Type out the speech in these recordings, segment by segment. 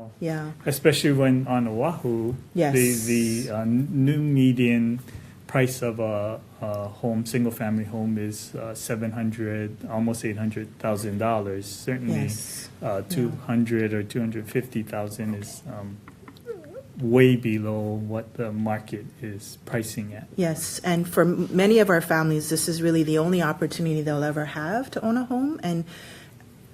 well. Yeah. Especially when on Oahu, Yes. the new median price of a home, single family home, is $700, almost $800,000. Certainly, Yes. 200 or 250,000 is way below what the market is pricing at. Yes, and for many of our families, this is really the only opportunity they'll ever have to own a home. And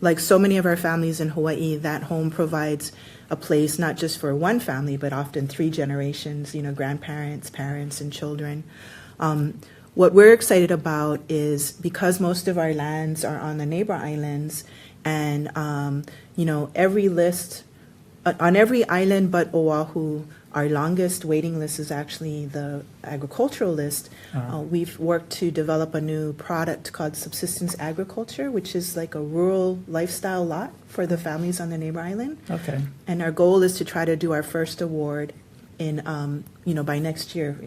like so many of our families in Hawaii, that home provides a place not just for one family, but often three generations, grandparents, parents, and children. What we're excited about is because most of our lands are on the neighbor islands, and, every list, on every island but Oahu, our longest waiting list is actually the agricultural list. We've worked to develop a new product called subsistence agriculture, which is like a rural lifestyle lot for the families on the neighbor island. Okay. And our goal is to try to do our first award in, by next year.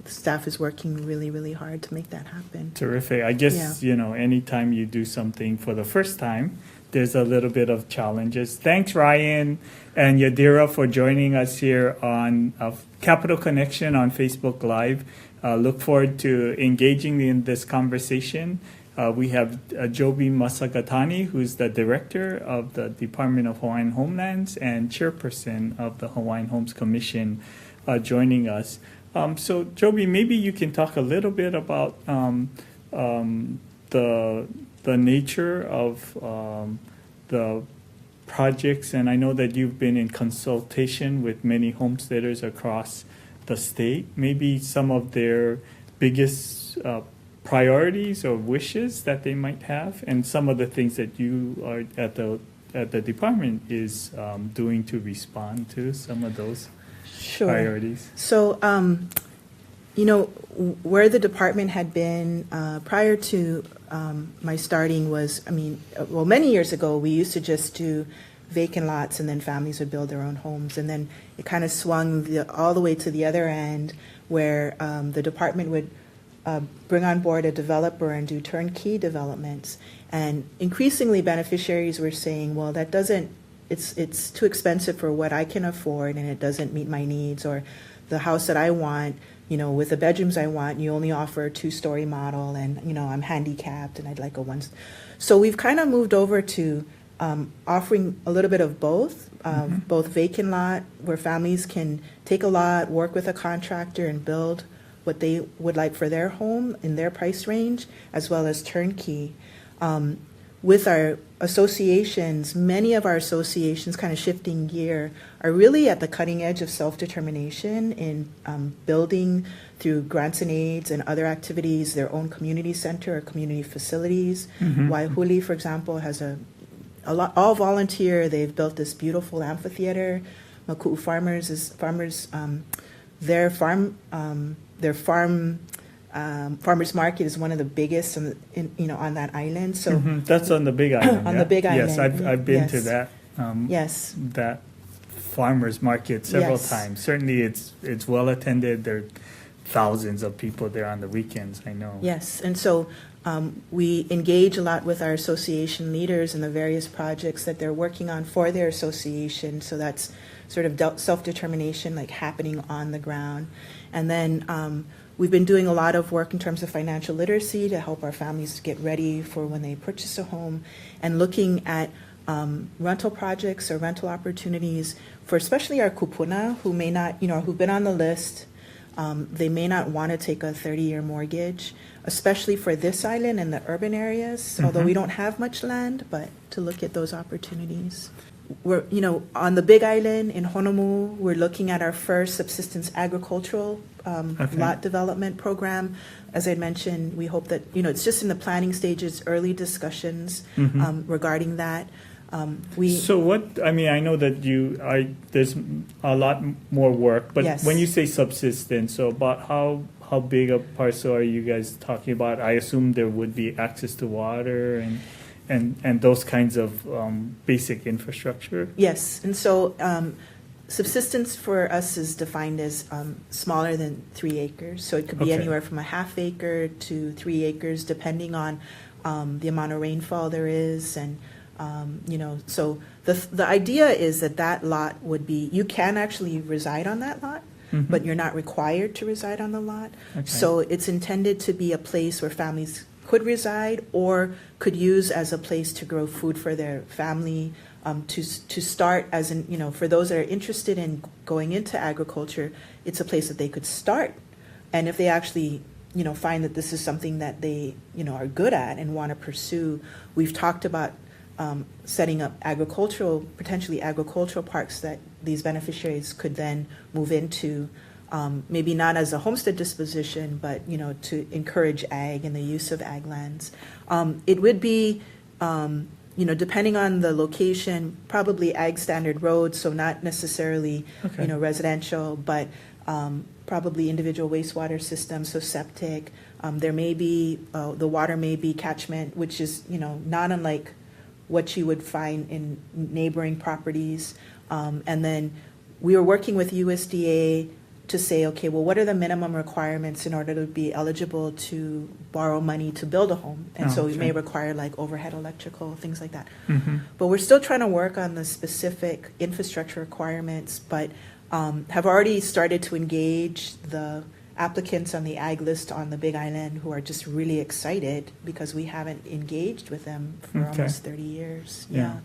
Staff is working really, really hard to make that happen. Terrific. I guess, anytime you do something for the first time, there's a little bit of challenges. Thanks, Ryan and Yadira, for joining us here on Capital Connection on Facebook Live. Look forward to engaging in this conversation. We have Joby Masagatani, who's the director of the Department of Hawaiian Homelands and chairperson of the Hawaiian Homes Commission, joining us. So, Joby, maybe you can talk a little bit about the nature of the projects, and I know that you've been in consultation with many homesteaders across the state. Maybe some of their biggest priorities or wishes that they might have, and some of the things that you are at the department is doing to respond to some of those priorities. So, where the department had been prior to my starting was, many years ago, we used to just do vacant lots and then families would build their own homes. And then it kind of swung all the way to the other end where the department would bring on board a developer and do turnkey developments. And increasingly beneficiaries were saying, well, it's too expensive for what I can afford and it doesn't meet my needs, or the house that I want, with the bedrooms I want, you only offer a 2-story model, and, I'm handicapped and I'd like a one. So we've kind of moved over to offering a little bit of both, both vacant lot, where families can take a lot, work with a contractor and build what they would like for their home in their price range, as well as turnkey. With our associations, many of our associations, kind of shifting gear, are really at the cutting edge of self-determination in building through grants and aids and other activities their own community center or community facilities. Waihuli, for example, has all volunteer. They've built this beautiful amphitheater. Maku'u farmers market is one of the biggest on that island. So that's on the Big Island. On the Big Island. Yes, I've been to that. Yes. That farmers market several times. Certainly, it's well attended. There are thousands of people there on the weekends. I know. Yes, and so we engage a lot with our association leaders and the various projects that they're working on for their association. So that's sort of self-determination, like happening on the ground, and then. We've been doing a lot of work in terms of financial literacy to help our families get ready for when they purchase a home, and looking at rental projects or rental opportunities for especially our kupuna who may not, who've been on the list. They may not want to take a 30-year mortgage, especially for this island and the urban areas, although we don't have much land, but to look at those opportunities. We're, on the Big Island in Honolulu, we're looking at our first subsistence agricultural lot development program. As I mentioned, we hope that, it's just in the planning stages, early discussions regarding that. So what, I know that there's a lot more work, but when you say subsistence, so about how big a parcel are you guys talking about? I assume there would be access to water and those kinds of basic infrastructure? Yes, and so subsistence for us is defined as smaller than 3 acres. So it could be anywhere from a half acre to 3 acres, depending on the amount of rainfall there is. And, so the idea is that that lot would be, you can actually reside on that lot, but you're not required to reside on the lot. Okay. So it's intended to be a place where families could reside or could use as a place to grow food for their family, to start as in, for those that are interested in going into agriculture, it's a place that they could start. And if they actually, find that this is something that they, are good at and want to pursue, we've talked about setting up potentially agricultural parks that these beneficiaries could then move into, maybe not as a homestead disposition, but, to encourage ag and the use of ag lands. It would be, depending on the location, probably ag standard roads, so not necessarily, Okay. Residential, but probably individual wastewater systems, so septic. There may be, the water may be catchment, which is, not unlike what you would find in neighboring properties. And then we were working with USDA to say, okay, well, what are the minimum requirements in order to be eligible to borrow money to build a home? And so we may require like overhead electrical, things like that. But we're still trying to work on the specific infrastructure requirements, but have already started to engage the applicants on the ag list on the Big Island who are just really excited because we haven't engaged with them for Okay. almost 30 years. Yeah.